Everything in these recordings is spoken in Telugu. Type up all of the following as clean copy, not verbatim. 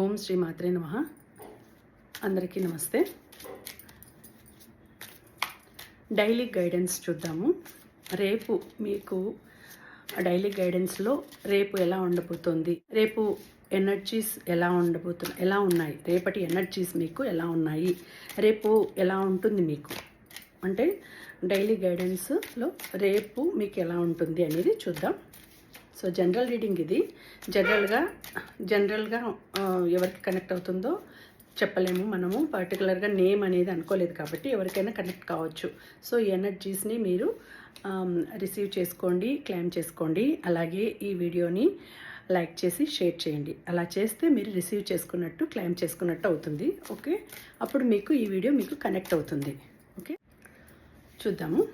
ఓం శ్రీ మాత్రే నమః. అందరికీ నమస్తే. డైలీ గైడెన్స్ చూద్దాము. రేపు మీకు డైలీ గైడెన్స్లో రేపు ఎలా ఉండబోతుంది, రేపు ఎనర్జీస్ ఎలా ఉన్నాయి, రేపటి ఎనర్జీస్ మీకు ఎలా ఉన్నాయి, రేపు ఎలా ఉంటుంది మీకు అంటే డైలీ గైడెన్స్లో రేపు మీకు ఎలా ఉంటుంది అనేది చూద్దాం. సో జనరల్ రీడింగ్ ఇది. జనరల్గా ఎవరికి కనెక్ట్ అవుతుందో చెప్పలేము. మనము పర్టికులర్గా నేమ్ అనేది అనుకోలేదు కాబట్టి ఎవరికైనా కనెక్ట్ కావచ్చు. సో ఈ ఎనర్జీస్ని మీరు రిసీవ్ చేసుకోండి, క్లెయిమ్ చేసుకోండి. అలాగే ఈ వీడియోని లైక్ చేసి షేర్ చేయండి. అలా చేస్తే మీరు రిసీవ్ చేసుకున్నట్టు, క్లెయిమ్ చేసుకున్నట్టు అవుతుంది. ఓకే, అప్పుడు మీకు ఈ వీడియో మీకు కనెక్ట్ అవుతుంది. ఓకే, చూద్దాము.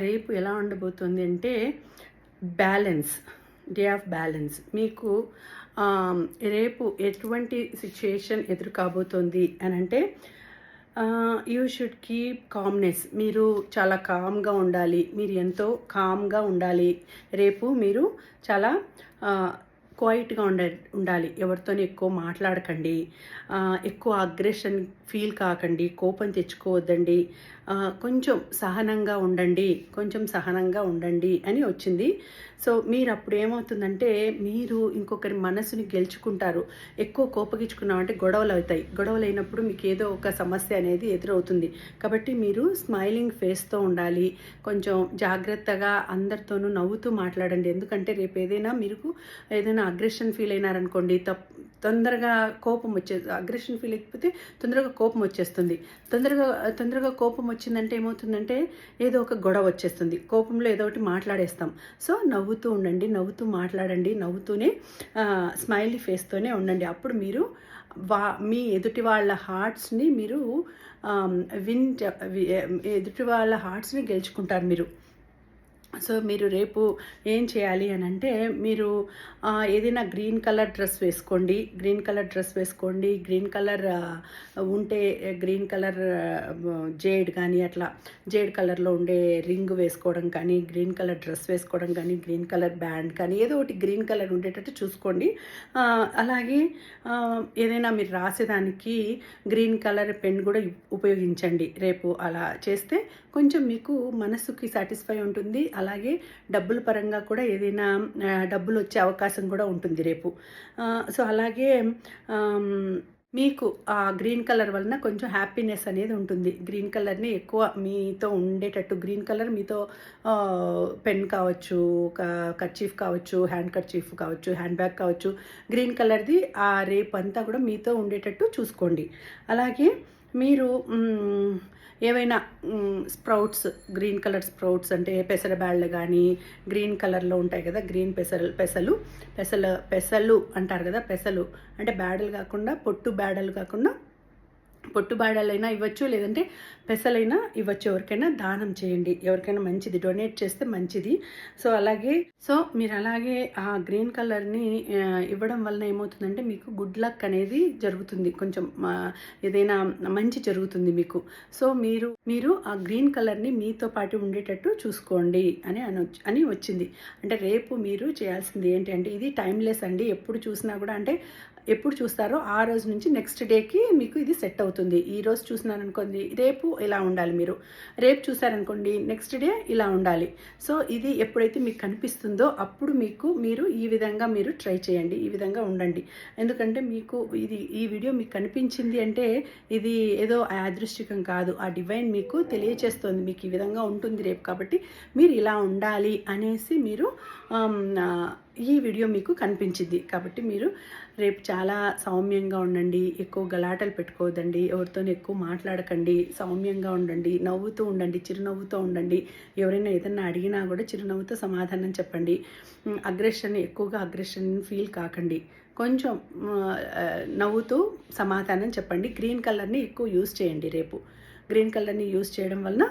రేపు ఎలా ఉండబోతుంది అంటే బ్యాలెన్స్, డే ఆఫ్ బ్యాలెన్స్. మీకు రేపు ఎటువంటి సిచ్యుయేషన్ ఎదురు కాబోతుంది అని అంటే యూ షుడ్ కీప్ కామ్నెస్. మీరు చాలా కామ్గా ఉండాలి, మీరు ఎంతో కామ్గా ఉండాలి. రేపు మీరు చాలా క్వైట్గా ఉండాలి. ఎవరితోని ఎక్కువ మాట్లాడకండి, ఎక్కువ అగ్రెషన్ ఫీల్ కాకండి, కోపం తెచ్చుకోవద్దండి, కొంచెం సహనంగా ఉండండి అని వచ్చింది. సో మీరు అప్పుడు ఏమవుతుందంటే మీరు ఇంకొకరి మనసుని గెలుచుకుంటారు. ఎక్కువ కోపగించుకున్నామంటే గొడవలు అవుతాయి. గొడవలు అయినప్పుడు మీకు ఏదో ఒక సమస్య అనేది ఎదురవుతుంది. కాబట్టి మీరు స్మైలింగ్ ఫేస్తో ఉండాలి. కొంచెం జాగ్రత్తగా అందరితోనూ నవ్వుతూ మాట్లాడండి. ఎందుకంటే రేపు ఏదైనా అగ్రెషన్ ఫీల్ అయినారనుకోండి, తొందరగా కోపం అగ్రెషన్ ఫీల్ అయిపోతే తొందరగా కోపం వచ్చేస్తుంది. తొందరగా కోపం వచ్చిందంటే ఏమవుతుందంటే ఏదో ఒక గొడవ వచ్చేస్తుంది. కోపంలో ఏదో ఒకటి మాట్లాడేస్తాం. సో నవ్వుతూ ఉండండి, నవ్వుతూ మాట్లాడండి, నవ్వుతూనే స్మైలీ ఫేస్తోనే ఉండండి. అప్పుడు మీరు మీ ఎదుటి వాళ్ళ హార్ట్స్ని మీరు ఎదుటి వాళ్ళ హార్ట్స్ని గెలుచుకుంటారు మీరు. సో మీరు రేపు ఏం చేయాలి అని అంటే మీరు ఏదైనా గ్రీన్ కలర్ డ్రెస్ వేసుకోండి. గ్రీన్ కలర్ ఉంటే గ్రీన్ కలర్ జేడ్ కానీ అట్లా జేడ్ కలర్లో ఉండే రింగ్ వేసుకోవడం కానీ, గ్రీన్ కలర్ డ్రెస్ వేసుకోవడం కానీ, గ్రీన్ కలర్ బ్యాండ్ కానీ ఏదో ఒకటి గ్రీన్ కలర్ ఉండేటట్టు చూసుకోండి. అలాగే ఏదైనా మీరు రాసేదానికి గ్రీన్ కలర్ పెన్ కూడా ఉపయోగించండి రేపు. అలా చేస్తే కొంచెం మీకు మనసుకి సాటిస్ఫై ఉంటుంది. అలాగే డబ్బుల పరంగా కూడా ఏదైనా డబ్బులు వచ్చే అవకాశం కూడా ఉంటుంది రేపు. సో అలాగే మీకు ఆ గ్రీన్ కలర్ వలన కొంచెం హ్యాపీనెస్ అనేది ఉంటుంది. గ్రీన్ కలర్ని ఎక్కువ మీతో ఉండేటట్టు, గ్రీన్ కలర్ మీతో పెన్ కావచ్చు, కర్చీఫ్ కావచ్చు, హ్యాండ్ కర్చీఫ్ కావచ్చు, హ్యాండ్ బ్యాగ్ కావచ్చు, గ్రీన్ కలర్ది ఆ రేపు అంతా కూడా మీతో ఉండేటట్టు చూసుకోండి. అలాగే మీరు ఏవైనా స్ప్రౌట్స్, గ్రీన్ కలర్ స్ప్రౌట్స్ అంటే పెసర బ్యాళ్ళు కానీ గ్రీన్ కలర్లో ఉంటాయి కదా, గ్రీన్ పెసలు అంటారు కదా. పెసలు అంటే బ్యాడలు కాకుండా, పొట్టు బ్యాడలైనా ఇవ్వచ్చు, లేదంటే పెసలైనా ఇవ్వచ్చు. ఎవరికైనా దానం చేయండి, ఎవరికైనా మంచిది, డొనేట్ చేస్తే మంచిది. సో మీరు అలాగే ఆ గ్రీన్ కలర్ని ఇవ్వడం వలన ఏమవుతుందంటే మీకు గుడ్ లక్ అనేది జరుగుతుంది, కొంచెం ఏదైనా మంచి జరుగుతుంది మీకు. సో మీరు ఆ గ్రీన్ కలర్ని మీతో పాటు ఉండేటట్టు చూసుకోండి అని వచ్చింది. అంటే రేపు మీరు చేయాల్సింది ఏంటి అంటే ఇది టైమ్లెస్ అండి. ఎప్పుడు చూసినా కూడా అంటే ఎప్పుడు చూస్తారో ఆ రోజు నుంచి నెక్స్ట్ డేకి మీకు ఇది సెట్ అవుతుంది. ఈ రోజు చూసినారనుకోండి, రేపు ఇలా ఉండాలి. మీరు రేపు చూసారనుకోండి, నెక్స్ట్ డే ఇలా ఉండాలి. సో ఇది ఎప్పుడైతే మీకు కనిపిస్తుందో అప్పుడు మీరు ఈ విధంగా మీరు ట్రై చేయండి, ఈ విధంగా ఉండండి. ఎందుకంటే మీకు ఈ వీడియో మీకు కనిపించింది అంటే ఇది ఏదో యాదృష్టికం కాదు. ఆ డివైన్ మీకు తెలియచేస్తుంది మీకు ఈ విధంగా ఉంటుంది రేపు, కాబట్టి మీరు ఇలా ఉండాలి అనేసి మీరు ఈ వీడియో మీకు కనిపించింది. కాబట్టి మీరు రేపు చాలా సౌమ్యంగా ఉండండి, ఎక్కువ గలాటలు పెట్టుకోవద్దండి, ఎవరితో ఎక్కువ మాట్లాడకండి, సౌమ్యంగా ఉండండి, నవ్వుతూ ఉండండి, చిరునవ్వుతో ఉండండి. ఎవరైనా ఏదైనా అడిగినా కూడా చిరునవ్వుతో సమాధానం చెప్పండి. ఎక్కువగా అగ్రెషన్ ఫీల్ కాకండి, కొంచెం నవ్వుతూ సమాధానం చెప్పండి. గ్రీన్ కలర్ని ఎక్కువ యూజ్ చేయండి రేపు. గ్రీన్ కలర్ని యూజ్ చేయడం వలన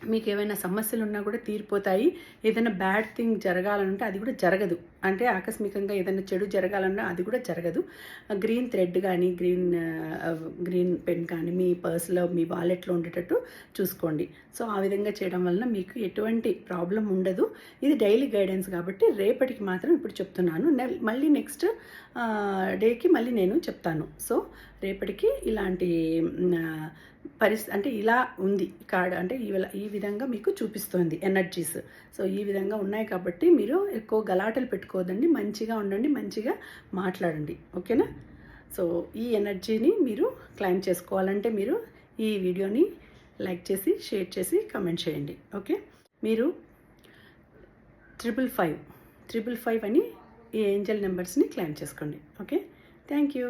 మీకు ఏమైనా సమస్యలు ఉన్నా కూడా తీరిపోతాయి. ఏదైనా బ్యాడ్ థింగ్ జరగాలనుంటే అది కూడా జరగదు. అంటే ఆకస్మికంగా ఏదైనా చెడు జరగాలన్నా అది కూడా జరగదు. గ్రీన్ థ్రెడ్ కానీ, గ్రీన్ పెన్ కానీ మీ పర్స్‌లో, మీ వాలెట్‌లో ఉండేటట్టు చూసుకోండి. సో, ఆ విధంగా చేయడం వలన మీకు ఎటువంటి ప్రాబ్లమ్ ఉండదు. ఇది డైలీ గైడెన్స్ కాబట్టి రేపటికి మాత్రం ఇప్పుడు చెప్తున్నాను. మళ్ళీ నెక్స్ట్ డేకి మళ్ళీ నేను చెప్తాను. సో, రేపటికి ఇలాంటి అంటే ఇలా ఉంది కార్డ్, అంటే ఈ విధంగా మీకు చూపిస్తుంది ఎనర్జీస్. సో ఈ విధంగా ఉన్నాయి కాబట్టి మీరు ఎక్కువ గలాటలు పెట్టుకోవద్దండి, మంచిగా ఉండండి, మంచిగా మాట్లాడండి, ఓకేనా. సో ఈ ఎనర్జీని మీరు క్లైమ్ చేసుకోవాలంటే మీరు ఈ వీడియోని లైక్ చేసి, షేర్ చేసి, కమెంట్ చేయండి, ఓకే. మీరు 555 అని ఈ ఏంజల్ నెంబర్స్ని క్లైమ్ చేసుకోండి, ఓకే. Thank you.